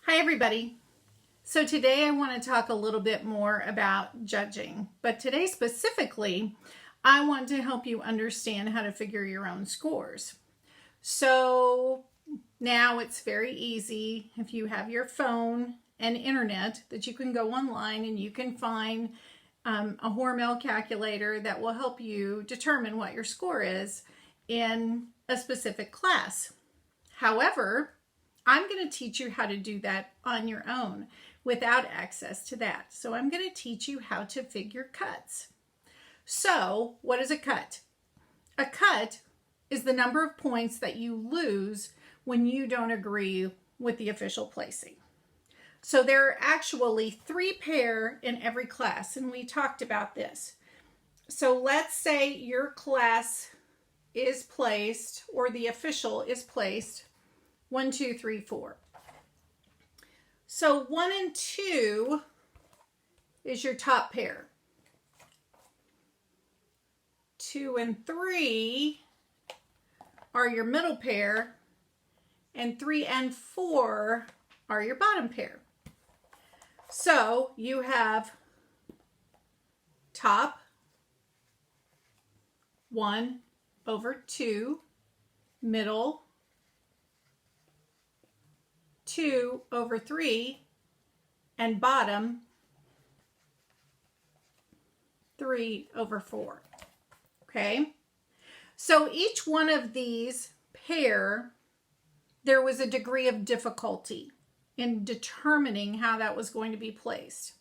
Hi everybody. So today I want to talk a little bit more about judging, but today specifically I want to help you understand how to figure your own scores. So now it's very easy if you have your phone and internet that you can go online and you can find a Hormel calculator that will help you determine what your score is in a specific class. However, I'm going to teach you how to do that on your own without access to that. So I'm going to teach you how to figure cuts. So what is a cut? A cut is the number of points that you lose when you don't agree with the official placing. So there are actually 3 pair in every class, and we talked about this. So let's say your class is placed, or the official is placed 1, 2, 3, 4. So 1 and 2 is your top pair. 2 and 3 are your middle pair, and 3 and 4 are your bottom pair. So you have top 1 over 2, middle 2 over 3, and bottom 3 over 4. Okay, so each one of these pair, there was a degree of difficulty in determining how that was going to be placed.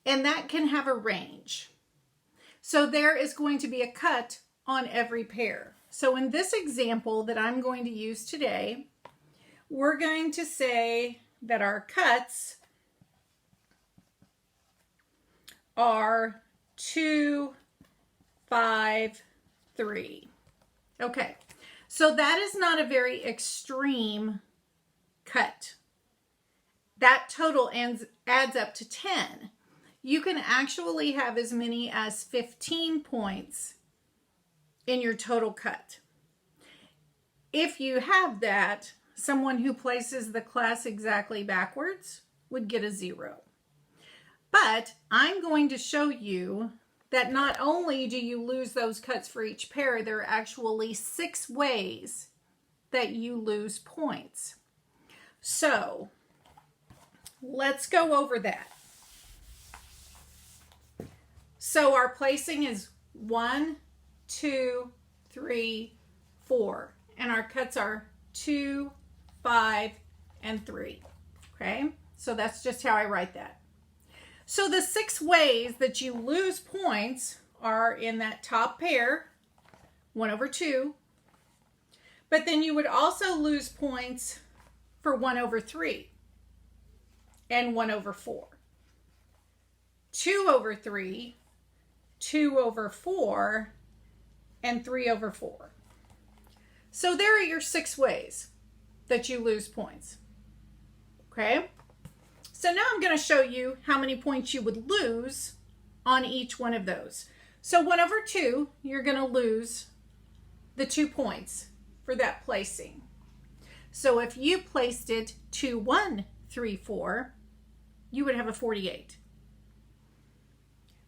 And that can have a range. So there is going to be a cut on every pair. So in this example that I'm going to use today, we're going to say that our cuts are 2, 5, 3. Okay, so that is not a very extreme cut. That total adds up to 10. You can actually have as many as 15 points in your total cut. If you have that, someone who places the class exactly backwards would get a 0. But I'm going to show you that not only do you lose those cuts for each pair, there are actually 6 ways that you lose points. So let's go over that. So our placing is 1, 2, 3, 4, and our cuts are 2, 5, and 3. Okay, so that's just how I write that. So the 6 ways that you lose points are in that top pair, 1 over 2, but then you would also lose points for 1 over 3 and 1 over 4, 2 over 3, 2 over 4, and 3 over 4. So there are your 6 ways that you lose points. Okay? So now I'm going to show you how many points you would lose on each one of those. So 1 over 2, you're going to lose the 2 points for that placing. So if you placed it 2, 1, 3, 4, you would have a 48.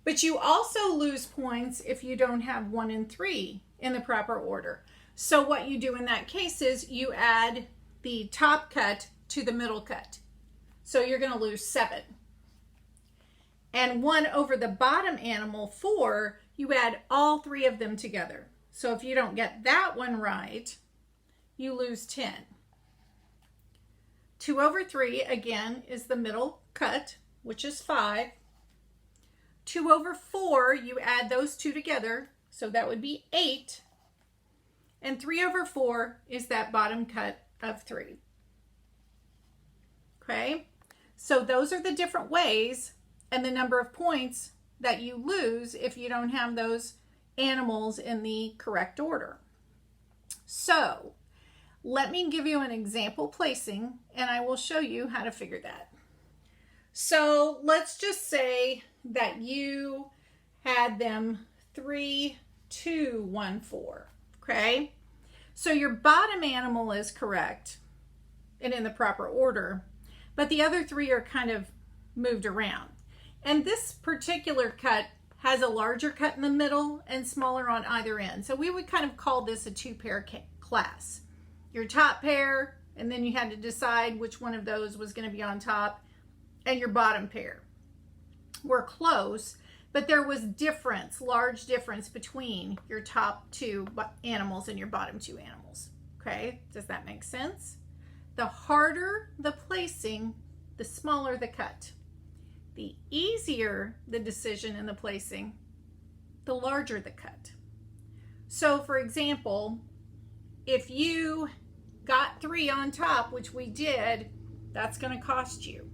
But you also lose points if you don't have 1 and 3 in the proper order. So what you do in that case is you add the top cut to the middle cut. So you're going to lose 7. And 1 over the bottom animal, 4, you add all 3 of them together. So if you don't get that one right, you lose 10. 2 over 3, again, is the middle cut, which is 5. 2 over 4, you add those 2 together, so that would be 8. And 3 over 4 is that bottom cut of 3. Okay, so those are the different ways and the number of points that you lose if you don't have those animals in the correct order. So let me give you an example placing and I will show you how to figure that. So let's just say that you had them 3, 2, 1, 4. Okay, so your bottom animal is correct and in the proper order, but the other 3 are kind of moved around. And this particular cut has a larger cut in the middle and smaller on either end. So we would kind of call this a 2-pair class. Your top pair, and then you had to decide which one of those was going to be on top, and your bottom pair. We're close, but there was large difference between your top 2 animals and your bottom 2 animals. Okay, does that make sense? The harder the placing, the smaller the cut. The easier the decision in the placing, the larger the cut. So for example, if you got 3 on top, which we did, that's going to cost you.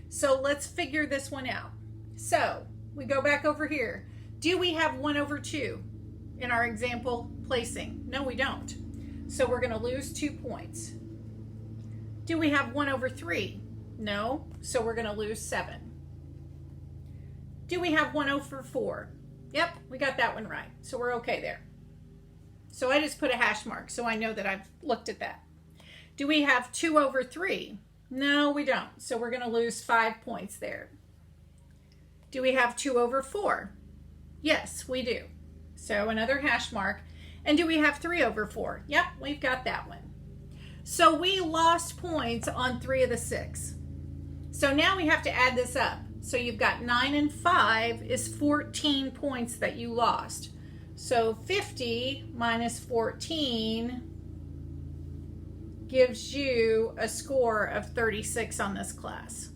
So let's figure this one out. So we go back over here. Do we have 1/2 in our example placing? No, we don't. So we're going to lose 2 points. Do we have 1/3? No, so we're going to lose 7. Do we have 1/4? Yep, we got that one right. So we're okay there. So I just put a hash mark so I know that I've looked at that. Do we have 2/3? No, we don't. So we're going to lose 5 points there. Do we have 2/4? Yes, we do. So another hash mark. And do we have 3/4? Yep, we've got that one. So we lost points on 3 of the 6. So now we have to add this up. So you've got 9 and 5 is 14 points that you lost. So 50 minus 14 gives you a score of 36 on this class.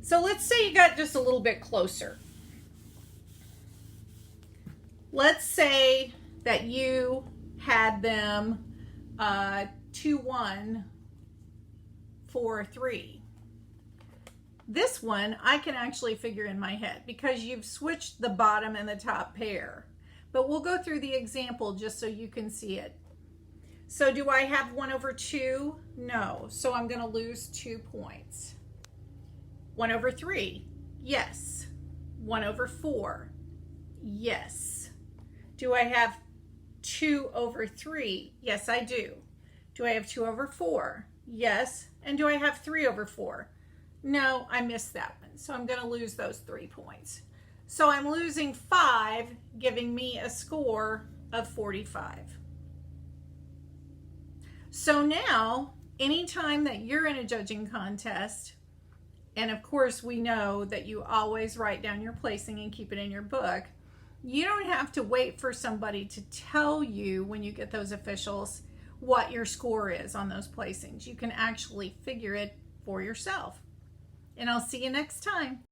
So let's say you got just a little bit closer. Let's say that you had them 2-1, 4-3. This one I can actually figure in my head because you've switched the bottom and the top pair. But we'll go through the example just so you can see it. So do I have 1/2? No. So I'm going to lose 2 points. 1/3? Yes. 1/4? Yes. Do I have 2/3? Yes, I do. Do I have 2/4? Yes. And do I have 3/4? No, I missed that one. So I'm going to lose those 3 points. So I'm losing 5, giving me a score of 45. So now, anytime that you're in a judging contest, and of course we know that you always write down your placing and keep it in your book, you don't have to wait for somebody to tell you when you get those officials what your score is on those placings. You can actually figure it for yourself. And I'll see you next time.